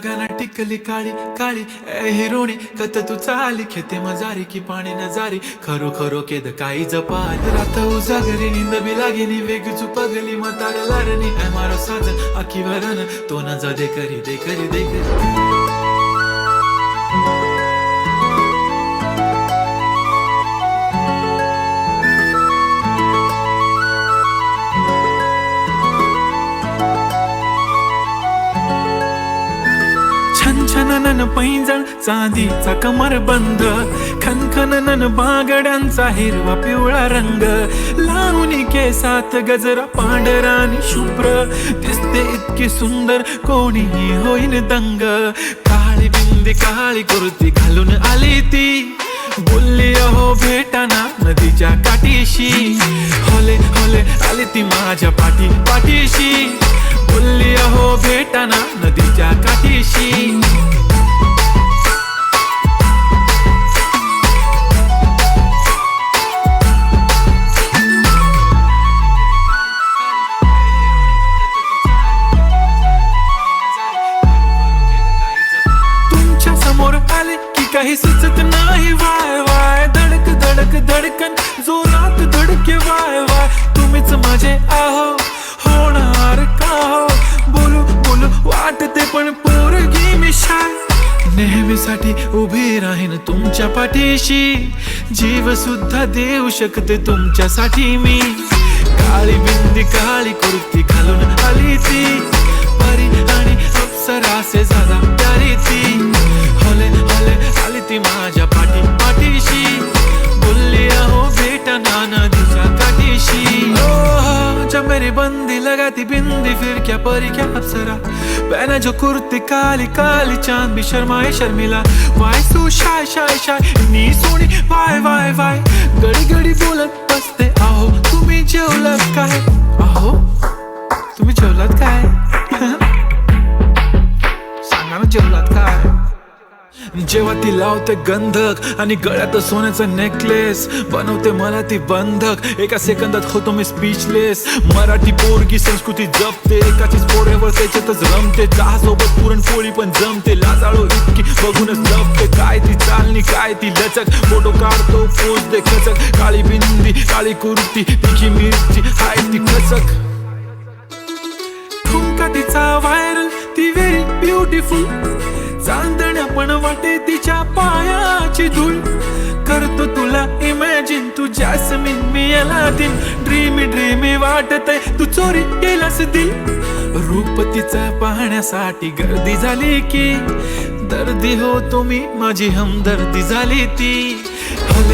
गाना टिकली काळी काळी ए हिरोणी कत तू चाली खेते मजारी की पाणी नजारी खरो खरो केद काही जपाल रात उजागरी नींद बी लागेनी वेग चुपगली म्हाताऱ्या लारणी ए मारो साजन आखी वरण तो न जा दे करी दे करी दे करी छनछनन पैंजण चांदीचा कमरबंद खनखनन बागड्यांचा हिरवा पिवळा रंग लावणी केसात गजरा पांढरा आणि शुभ्र दिसते इतकी सुंदर कोणीही होईन दंग काळी बिंदी काळी कुर्ती घालून आली ती बोलली अहो भेटाना नदीच्या काठीशी होले होले आली ती माझ्या पाठीशी बोलली अहो भेटाना नदीच्या काठीशी तुमच्या समोर आले की काही सुचत नाही वाय वाय धडक धडक धडकन जोरात धडके वाय वाय तुम्हीच माझे आहो होणार का हो बोलू बोलू वाटते पण पोरगी मी शाय नेहमीसाठी उभी राहीन तुमच्या पाठीशी जीव सुद्धा देऊ शकते तुमच्यासाठी मी काळी बिंदी काळी कुर्ती घालून आली ती परी आणि अप्सरासे झाला प्यारी ती होले होले आली ती माझ्या पाठीशी बोलली अहो भेटना नदीच्या काठीशी जब मेरी बंदी लगाती बिंदी फिर क्या परी क्या अप्सरा पहना जो कुर्ती काली काली चांद भी शर्माए शर्मिला why so shy shy shy नी सोनी वाय वाय वाय गडी गडी बोलत बसते अहो तुम्ही जेवलात काय अहो तुम्ही जेवलात काय सांगा ना जेवलात काय जेव्हा ती लावते गंधक आणि गळ्यात सोन्याचा नेकलेस बनवते मला ती बंधक एका सेकंदात होतो मी स्पीचलेस मराठी पोरगी संस्कृती जपते एकाचीच पोळ्यावर त्याच्यातच रमते चहासोबत पुरणपोळी पण जमते लाजाळू इतकी बघूनच लपते काय ती चालणी काय ती लचक फोटो काढतो पोज दे खचक काळी बिंदी काळी कुर्ती तिखी मिरची हाय ती खचक ठुमका तिचा व्हायरल ती व्हेरी ब्युटिफुल चांदण्या पण वाटे तिच्या पायाची धूळ करतो तुला इमॅजिन तू जॅस्मिन मी अलादीन ड्रीमी ड्रीमी वाटतय तू चोरी केलास दिल रूप तिचं पाहण्यासाठी गर्दी झाली की दर्दी हो तुम्ही माझी हमदर्दी झाली ती होले